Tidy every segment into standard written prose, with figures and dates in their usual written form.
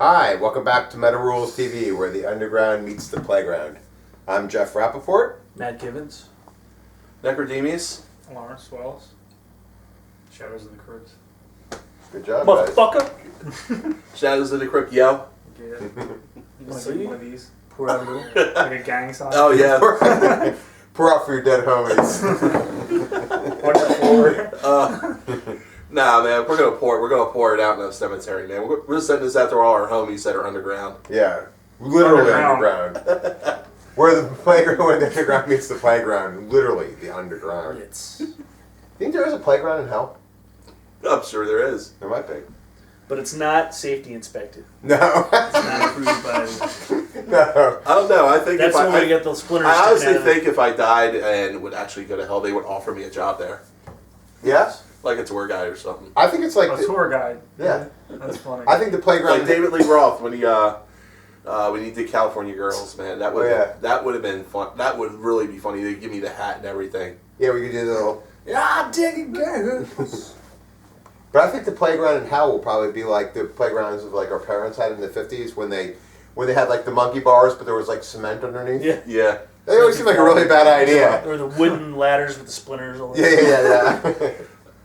Hi, welcome back to Meta Rules TV, where the underground meets the playground. I'm Jeff Rappaport. Matt Givens. Necrodemus. Lawrence Wells. Shadows in the Crypt. Good job, guys. Motherfucker! Shadows in the Crypt, yo. Yeah. You want to See? see one of these? Pour out a little. Like a gang song? Oh, yeah. Pour out for your dead homies. On the floor. Nah, man, we're gonna pour it out in the cemetery, man. We're just sending this out to all our homies that are underground. Yeah, literally Underground. underground. Where the playground, where the underground meets the playground. Literally, the underground. It's, You think there is a playground in hell? I'm sure there is. There might be. but it's not safety inspected. No. It's not approved by. No. I don't know. I think That's if when I we get those splinters. I honestly sticking out of it. think if I died and would actually go to hell, they would offer me a job there, Yes? like a tour guide or something. I think it's like... A tour guide. Yeah. That's funny. I think the playground... Like David Lee Roth when he did California Girls, man. That would that would have been fun. That would really be funny. They'd give me the hat and everything. Yeah, we could do the little... Yeah, I'm digging girls. But I think the playground in hell will probably be like the playgrounds of like our parents had in the 50s when they had like the monkey bars, but there was like cement underneath. Yeah. Yeah. They always seem like a really bad idea. Or the wooden ladders with the splinters all over. Yeah.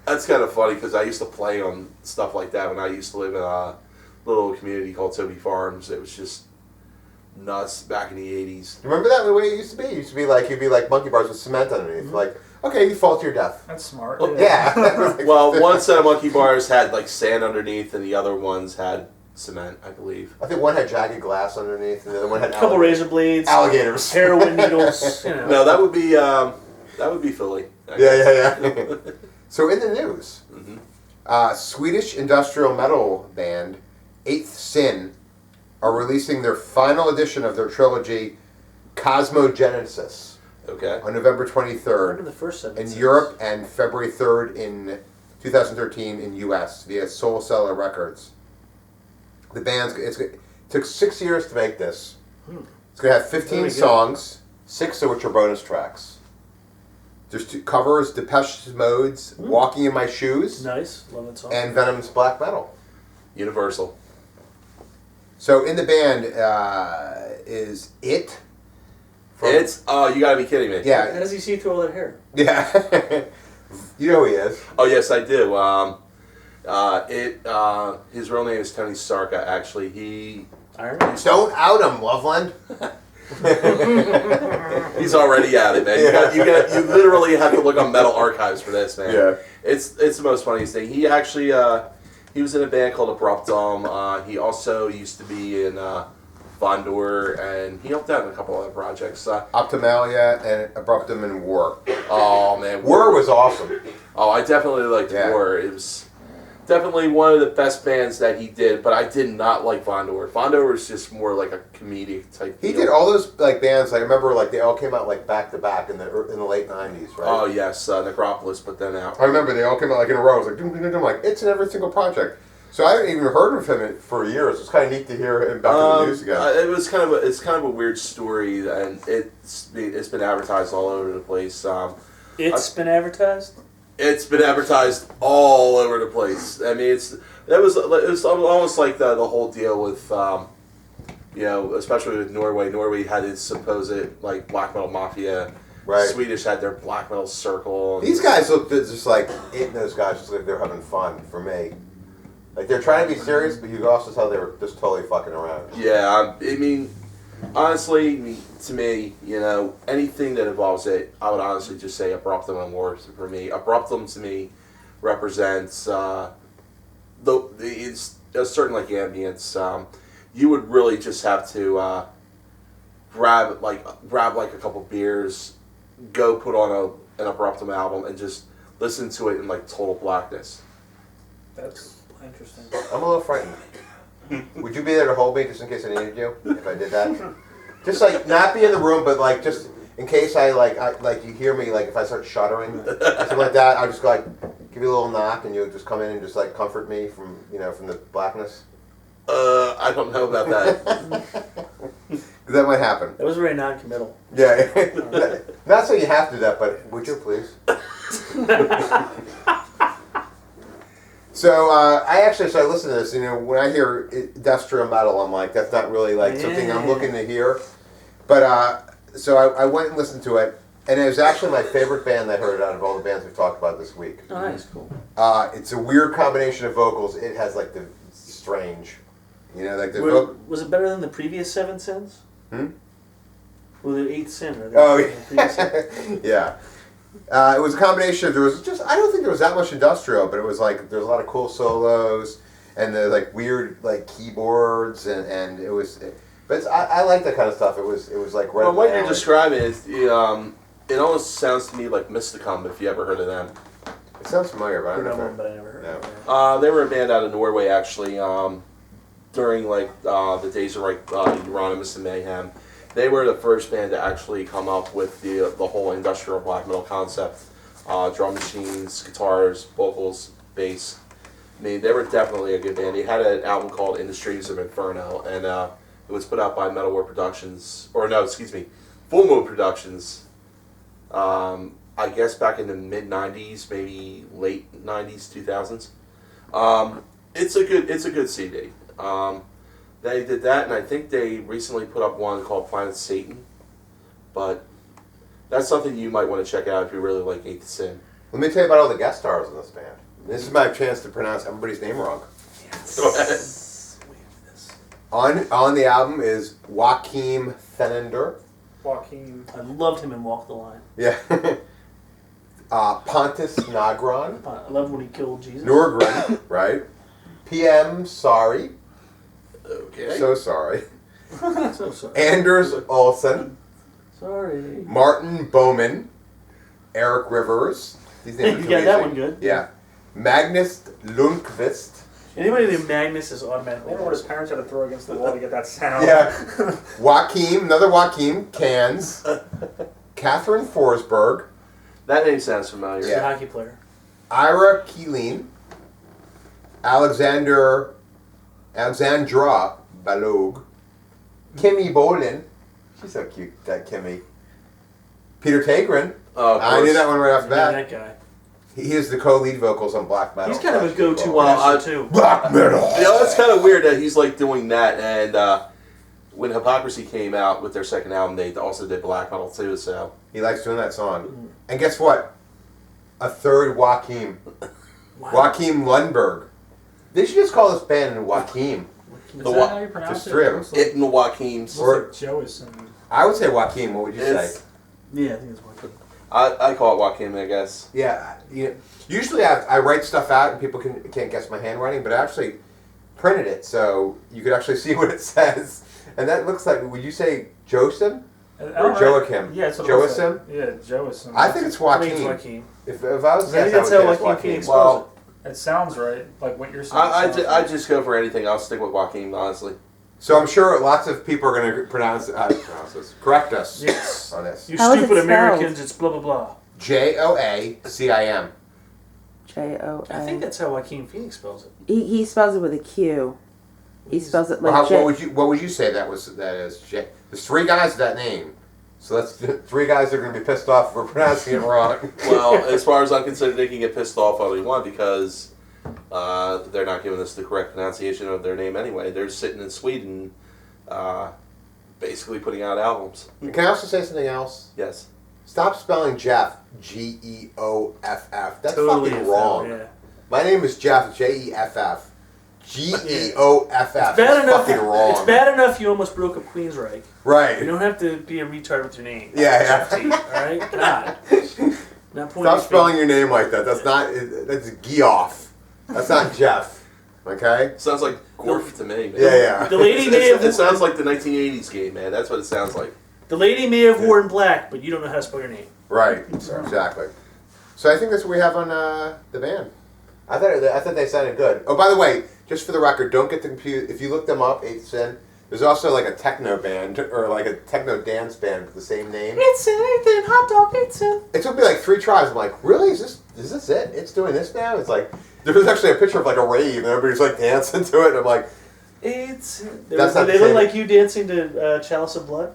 That's kind of funny because I used to play on stuff like that when I used to live in a little community called Toby Farms. It was just nuts back in the 80s. Remember that the way it used to be? It used to be like you'd be like monkey bars with cement underneath. Mm-hmm. Like, okay, you fall to your death. That's smart. Yeah. Well, one set of monkey bars had like sand underneath and the other ones had cement, I believe. I think one had jagged glass underneath, and the other one had A couple razor blades. alligators. Heroin needles. You know. No, that would be Philly. I Yeah. guess. So in the news, Swedish industrial metal band 8THSIN are releasing their final edition of their trilogy Cosmogenesis Okay. on November I remember 23rd the first in sentence. Europe and February 3rd in 2013 in US via Soul Cellar Records. The band's it took 6 years to make this. It's going to have 15 Really good. songs, 6 of which are bonus tracks. There's 2 covers, Depeche Mode's Walking in My Shoes Nice. Love that song. and Venom's Black Metal. Universal. So in the band is It. It's you gotta be kidding me. How Yeah. does he see through all that hair? Yeah. You know who he is. Oh yes, I do. His real name is Tony Sarka. Actually, he Iron Man? Don't out him, Loveland. he's already at it, man. You literally have to look on Metal Archives for this, man. Yeah. It's the most funniest thing. He actually he was in a band called Abruptum. He also used to be in Vondor, and he helped out in a couple other projects. Optimalia and Abruptum and War. Oh man, War was awesome. Oh, I definitely liked War. It was definitely one of the best bands that he did, but I did not like Vondor. Vondor was just more like a comedic type He deal. did all those like bands. I remember like they all came out like back to back in the late '90s, right? Oh yes, Necropolis put them out. I remember they all came out like in a row. I was like, dum, dum, dum, dum, like it's in every single project. So I hadn't even heard of him for years. It's kind of neat to hear him back in the news again. It's kind of a weird story, and it's been advertised all over the place. It's been advertised? It's been advertised all over the place. I mean, it was almost like the whole deal with especially with Norway. Norway had its supposed like black metal mafia. Right. Swedish had their black metal circle. These guys look just like those guys just like they're having fun for me. Like they're trying to be serious, but you can also tell they were just totally fucking around. Yeah, I mean, honestly, to me, anything that involves it, I would honestly just say Abruptum and War for me. Abruptum to me represents it's a certain like ambience. You would really just have to grab like a couple beers, go put on an Abruptum album, and just listen to it in like total blackness. That's interesting. I'm a little frightened. Would you be there to hold me just in case I needed you if I did that? Just like not be in the room, but like just in case I you hear me like if I start shuddering or something like that, I'll just go like give you a little knock and you'll just come in and just like comfort me from from the blackness. I don't know about that. That might happen. That was very non-committal. Yeah. Not so you have to do that, but would you please? So I listen to this. You know, when I hear industrial metal, I'm like, that's not really like something I'm looking to hear. But so I went and listened to it, and it was actually my favorite band I heard out of all the bands we've talked about this week. Oh, nice, cool. It's a weird combination of vocals. It has like the strange, you know, like the Was it better than the previous 7 sins? Well, the 8THSIN. Or yeah. It was a combination of, I don't think there was that much industrial, but it was like, there's a lot of cool solos, and the like weird like keyboards, and it was, but I like that kind of stuff. It was like right. Well, what you're describing is, it almost sounds to me like Mysticum, if you ever heard of them. It sounds familiar, but I I never. but I never heard of it. They were a band out of Norway, actually, during like the days of like Euronymous and Mayhem. They were the first band to actually come up with the whole industrial black metal concept. Drum machines, guitars, vocals, bass. I mean, they were definitely a good band. They had an album called In the Streams of Inferno, and it was put out by Metal War Productions, or no, excuse me, Full Moon Productions. I guess back in the mid '90s, maybe late '90s, 2000s. It's a good CD. They did that, and I think they recently put up one called Planet Satan. But that's something you might want to check out if you really like 8THSIN. Let me tell you about all the guest stars in this band. This is my chance to pronounce everybody's name wrong. Yes. On the album is Joachim Fenender. Joaquin. I loved him in Walk the Line. Yeah. Pontus Nagron. I loved when he killed Jesus. Nurgren, right? PM Sorry. Okay. So sorry. So sorry. Anders Olsen. Sorry. Martin Bowman. Eric Rivers. These names You are got that amazing. one good. Yeah. Magnus Lundqvist. Anybody named Magnus is I automatically. wonder what his parents had to throw against the wall to get that sound. Yeah. Joachim, another Joachim, Cans. Catherine Forsberg. That name sounds familiar. He's Yeah. a hockey player. Ira Keeleen. Alexandra Balog. Kimmy Bolin. She's so cute, that Kimmy. Peter Tagrin. Of I knew course. that one right off the Yeah, bat. that guy. He is the co-lead vocals on Black Metal. He's kind of a go-to Well, master too. Black Metal. You know, it's kind of weird that he's like doing that, and when Hypocrisy came out with their second album, they also did black metal too. So He likes doing that song. And guess what? A third Joachim. Wow. Joachim Lundberg. They should just call this band Joachim. Is The that how you pronounce just it? three of It looks it and looks Joaquin's. Or- like Joe's. I would say Joachim. What would you say? It's- Yeah, I think it's one. I call it Joaquin, I guess. Yeah. Usually I write stuff out and people can't guess my handwriting, but I actually printed it so you could actually see what it says. And that looks like, would you say Joseph? Or Joachim? Yeah, it's what it looks Joachim? like. Yeah, Joachim. I think it's I think it's Joaquin. Joaquin. If I was I think that's how Joaquin Phoenix spells Well, It sounds right, like what you're saying. I sounds just go for anything. I'll stick with Joaquin, honestly. So I'm sure lots of people are going to correct us Yes. on this. You How is it stupid spelled? Americans, it's blah blah blah. Joacim. I think that's how Joaquin Phoenix spells it. He spells it with a Q. He spells it Well, like what would you say that is? There's three guys with that name. So that's three guys that are going to be pissed off if we're pronouncing it wrong. Well, as far as I'm concerned, they can get pissed off all they want because they're not giving us the correct pronunciation of their name anyway. They're sitting in Sweden, basically putting out albums. Can I also say something else? Yes. Stop spelling Jeff, Geoff. That's Totally fucking a wrong. foul, yeah. My name is Jeff, Jeff. Geoff. It's That's bad enough. fucking wrong. It's bad enough you almost broke up Queensryche. Right. You don't have to be a retard with your name. Yeah, All right, God. Not pointing Stop spelling your name like that. That's not. That's Geoff. That's not Jeff. Okay. Sounds like Gorf to me, man. Yeah. The lady may have. It sounds like the 1980s game, man. That's what it sounds like. The lady may have worn black, but you don't know how to spell your name. Right. Exactly. So I think that's what we have on the band. I thought they sounded good. Oh, by the way, just for the record, don't get the confused. If you look them up, 8THSIN, there's also like a techno band or like a techno dance band with the same name. 8THSIN, hot dog 8THSIN. It took me like 3 tries. I'm like, really? Is this it? It's doing this now? It's like there was actually a picture of like a rave and everybody's like dancing to it. And I'm like, 8THSIN. That's not They the look same. like you dancing to Chalice of Blood.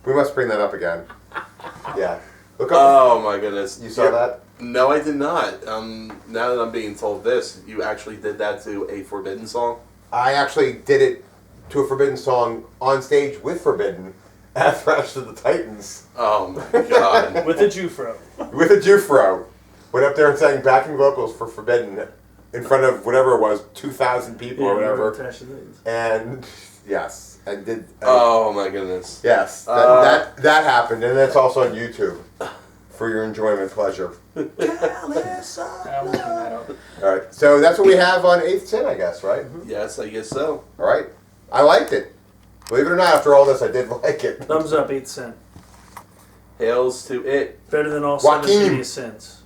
we must bring that up again. Yeah. Look up. Oh my goodness! You saw that? No, I did not. Now that I'm being told this, you actually did that to a Forbidden song? I actually did it to a Forbidden song on stage with Forbidden at Thrash to the Titans Oh my god. With a Jufro. with a Jufro. Went up there and sang backing vocals for Forbidden in front of whatever it was, 2,000 people or whatever. And yes, I did. Oh my goodness. Yes, that happened, and that's also on YouTube for your enjoyment pleasure. I'm looking that up. All right, so that's what we have on 8THSIN, I guess, right? Yes, I guess so. All right, I liked it. Believe it or not, after all this, I did like it. Thumbs up, 8 cent. Hails to it. Better than all 7 Joaquin. previous sins.